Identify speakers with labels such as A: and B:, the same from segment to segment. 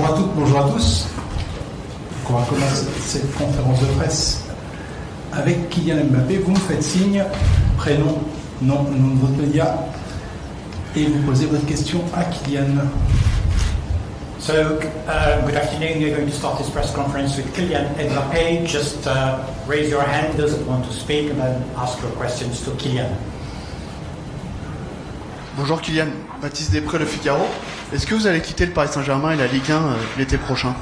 A: Bonjour à toutes, bonjour à tous. On va commencer cette conférence de presse avec Kylian Mbappé. Vous me faites signe, prénom, nom de votre média, et vous posez votre question à Kylian.
B: So, good afternoon. You're going to start this press conference with Kylian Mbappé. Just raise your hand, those that want to speak, and then ask your questions to Kylian.
C: Bonjour Kylian, Baptiste Després, Le Figaro. Est-ce que vous allez quitter le Paris Saint-Germain et la Ligue 1 l'été prochain?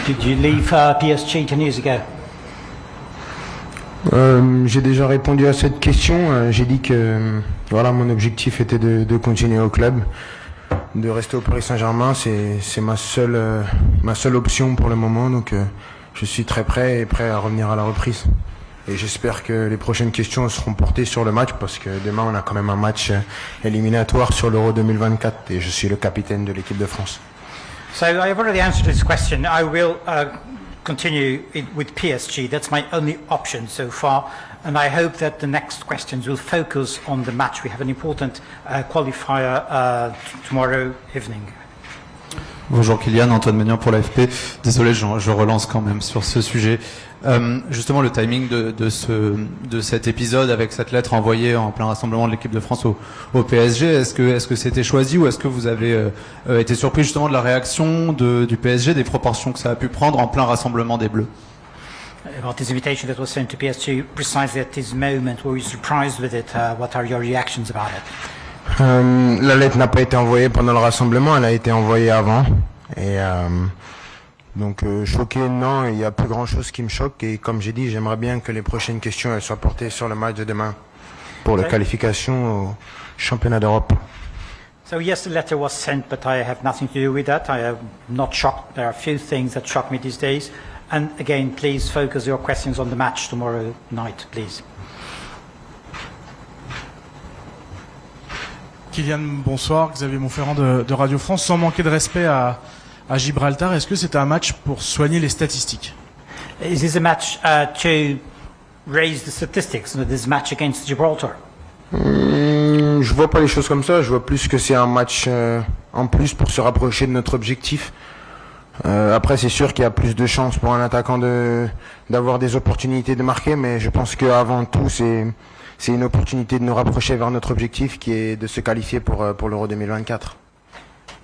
B: Did you leave PSG 10 years ago?
D: J'ai déjà répondu à cette question. J'ai dit que voilà, mon objectif était de continuer au club, de rester au Paris Saint-Germain. C'est ma seule option pour le moment. Donc je suis très prêt à revenir à la reprise. Et j'espère que les prochaines questions seront portées sur le match, parce que demain on a quand même un match éliminatoire sur l'Euro 2024 et je suis le capitaine de l'équipe de France.
B: So I've already answered this question. I will continue with PSG. That's my only option so far, and I hope that the next questions will focus on the match. We have an important qualifier tomorrow evening.
E: Bonjour Kylian, Antoine Ménian pour l'AFP. Désolé, je relance quand même sur ce sujet. Justement, le timing de cet épisode avec cette lettre envoyée en plein rassemblement de l'équipe de France au PSG, est-ce que c'était choisi, ou est-ce que vous avez été surpris justement de la réaction du PSG, des proportions que ça a pu prendre en plein rassemblement des Bleus?
B: About this invitation that was sent to PSG precisely at this moment, were you surprised with it? What are your reactions about it?
D: La lettre n'a pas été envoyée pendant le rassemblement, elle a été envoyée avant. Et donc choqué, non, il y a plus grand chose qui me choque. Et comme j'ai dit, j'aimerais bien que les prochaines questions elles soient portées sur le match de demain pour la qualification au championnat d'Europe.
B: So yes, the letter was sent, but I have nothing to do with that. I am not shocked. There are a few things that shock me these days. And again, please focus your questions on the match tomorrow night, please.
F: Kylian, bonsoir. Xavier Montferrand de Radio France. Sans manquer de respect à Gibraltar, est-ce que c'est un match pour soigner les statistiques?
B: Is this a match to raise the statistics, this match against Gibraltar?
D: Je vois pas les choses comme ça. Je vois plus que c'est un match en plus pour se rapprocher de notre objectif. Après, c'est sûr qu'il y a plus de chances pour un attaquant d'avoir des opportunités de marquer, mais je pense qu'avant tout, c'est une opportunité de nous rapprocher vers notre objectif, qui est de se qualifier pour l'Euro 2024.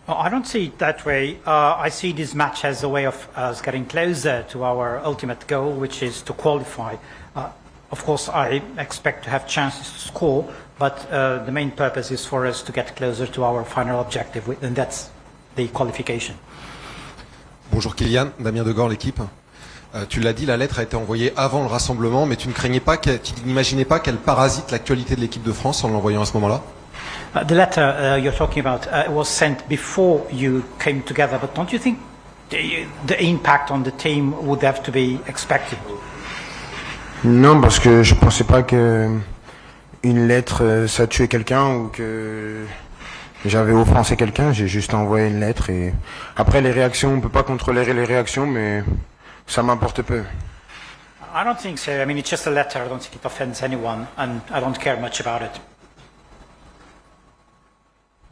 B: Well, I don't see it that way. I see this match as a way of us getting closer to our ultimate goal, which is to qualify. Of course, I expect to have chances to score, but the main purpose is for us to get closer to our final objective, and that's the qualification.
G: Bonjour Kylian, Damien Degor, l'équipe. Tu l'as dit, la lettre a été envoyée avant le rassemblement, mais tu n'imaginais pas qu'elle parasite l'actualité de l'équipe de France en l'envoyant à ce moment-là?
B: The letter you're talking about was sent before you came together, but don't you think the impact on the team would have to be expected?
D: Non, parce que je pensais pas que une lettre ça tuait quelqu'un, ou que j'avais offensé quelqu'un. J'ai juste envoyé une lettre, et après les réactions, on peut pas contrôler les réactions, mais ça m'importe peu.
B: I don't think so. I mean, it's just a letter. I don't think it offends anyone, and I don't care much about it.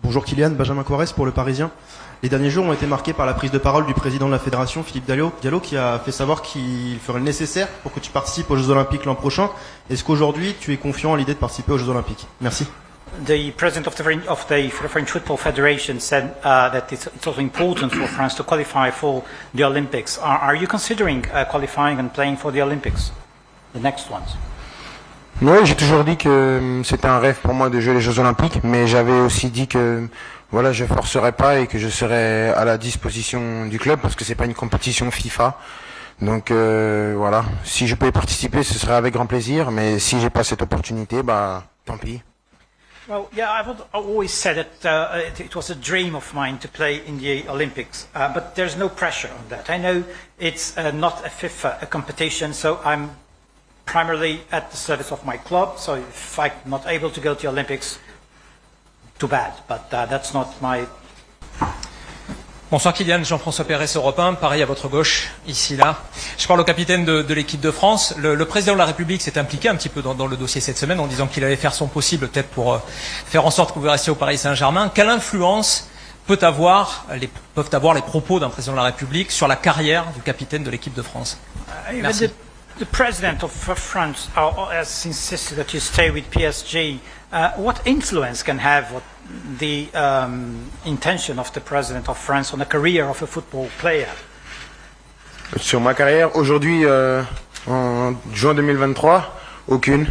H: Bonjour Kylian, Benjamin Coirès pour Le Parisien. Les derniers jours ont été marqués par la prise de parole du président de la fédération, Philippe Diallo, qui a fait savoir qu'il ferait le nécessaire pour que tu participes aux Jeux Olympiques l'an prochain. Est-ce qu'aujourd'hui tu es confiant à l'idée de participer aux Jeux Olympiques? Merci.
B: The president of the French Football Federation said that it's also important for France to qualify for the Olympics. Are you considering qualifying and playing for the Olympics, the next ones?
D: Oui, j'ai toujours dit que c'était un rêve pour moi de jouer les Jeux Olympiques, mais j'avais aussi dit que voilà, je forcerais pas et que je serais à la disposition du club, parce que c'est pas une compétition FIFA. Donc voilà, si je peux y participer, ce serait avec grand plaisir, mais si j'ai pas cette opportunité, bah tant pis.
B: Well, yeah, I've always said that it was a dream of mine to play in the Olympics, but there's no pressure on that. I know it's not a FIFA competition, so I'm primarily at the service of my club. So if I'm not able to go to the Olympics, too bad. But that's not my.
I: Bonsoir Kylian, Jean-François Pérez, Europe 1, pareil à votre gauche, ici, là. Je parle au capitaine de l'équipe de France. Le président de la République s'est impliqué un petit peu dans le dossier cette semaine en disant qu'il allait faire son possible peut-être pour faire en sorte que vous restiez au Paris Saint-Germain. Quelle influence peuvent avoir les propos d'un président de la République sur la carrière du capitaine de l'équipe de France?
B: Even
I: Merci.
B: the president of France has insisted that you stay with PSG. What influence can have the intention of the president of France on the career of a football player?
D: Sur ma carrière, aujourd'hui, en juin 2023, aucune.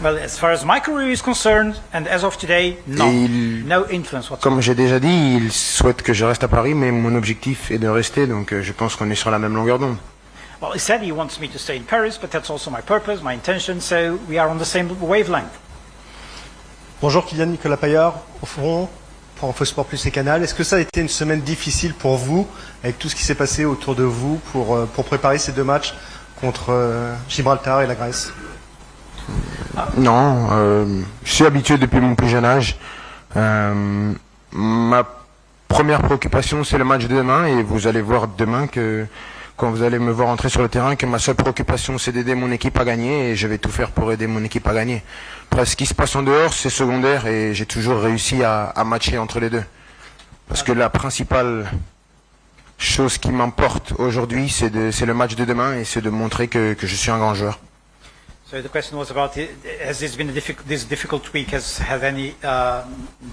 B: Well, as far as my career is concerned, and as of today, no influence whatsoever.
D: Comme j'ai déjà dit, il souhaite que je reste à Paris, mais mon objectif est de rester, donc je pense qu'on est sur la même longueur d'onde.
B: Well, he said he wants me to stay in Paris, but that's also my purpose, my intention, so we are on the same wavelength.
J: Bonjour Kylian, Nicolas Paillard, au fond, pour InfoSport Plus et Canal. Est-ce que ça a été une semaine difficile pour vous, avec tout ce qui s'est passé autour de vous, pour préparer ces deux matchs contre Gibraltar et la Grèce?
D: Non, je suis habitué depuis mon plus jeune âge. Ma première préoccupation, c'est le match de demain, et vous allez voir demain que quand vous allez me voir entrer sur le terrain, que ma seule préoccupation, c'est d'aider mon équipe à gagner, et je vais tout faire pour aider mon équipe à gagner. Après, ce qui se passe en dehors, c'est secondaire, et j'ai toujours réussi à matcher entre les deux. Parce que la principale chose qui m'importe aujourd'hui, c'est le match de demain, et c'est de montrer que je suis un grand joueur.
B: So the question was about, has this been this difficult week has had any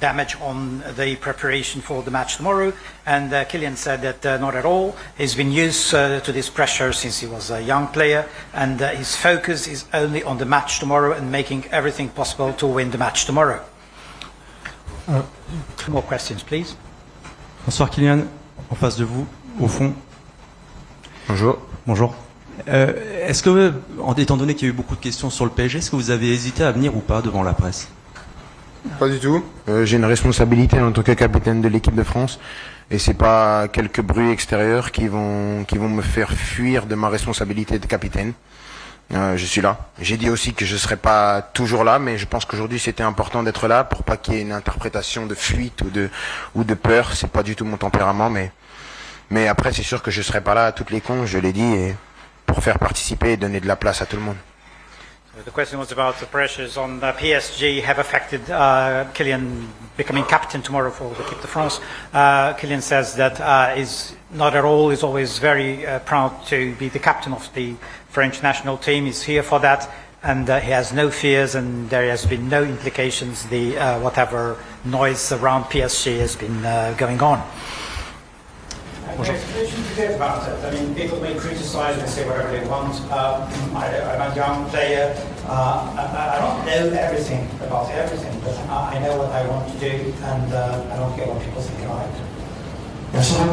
B: damage on the preparation for the match tomorrow? And Kylian said that not at all. He's been used to this pressure since he was a young player, and his focus is only on the match tomorrow and making everything possible to win the match tomorrow. More questions, please.
K: Bonsoir Kylian, en face de vous, au fond.
D: Bonjour.
K: Bonjour. Est-ce que, étant donné qu'il y a eu beaucoup de questions sur le PSG, est-ce que vous avez hésité à venir ou pas devant la presse?
D: Pas du tout. J'ai une responsabilité en tant que capitaine de l'équipe de France, et c'est pas quelques bruits extérieurs qui vont me faire fuir de ma responsabilité de capitaine. Je suis là. J'ai dit aussi que je serais pas toujours là, mais je pense qu'aujourd'hui c'était important d'être là pour pas qu'il y ait une interprétation de fuite ou de peur. C'est pas du tout mon tempérament, mais après c'est sûr que je serai pas là à toutes les cons, je l'ai dit, et pour faire participer et donner de la place à tout le monde.
B: The question was about the pressures on PSG have affected Kylian becoming captain tomorrow for l'équipe de France. Kylian says that is not at all. He's always very proud to be the captain of the French national team. He's here for that, and he has no fears, and there has been no implications. The whatever noise around PSG has been going on.
L: Bonjour. About it. I mean, people may criticize and say whatever they want. I'm a young player. I don't know everything about everything, but I know what I want to do, and I don't care what people think about it.
M: Bonsoir.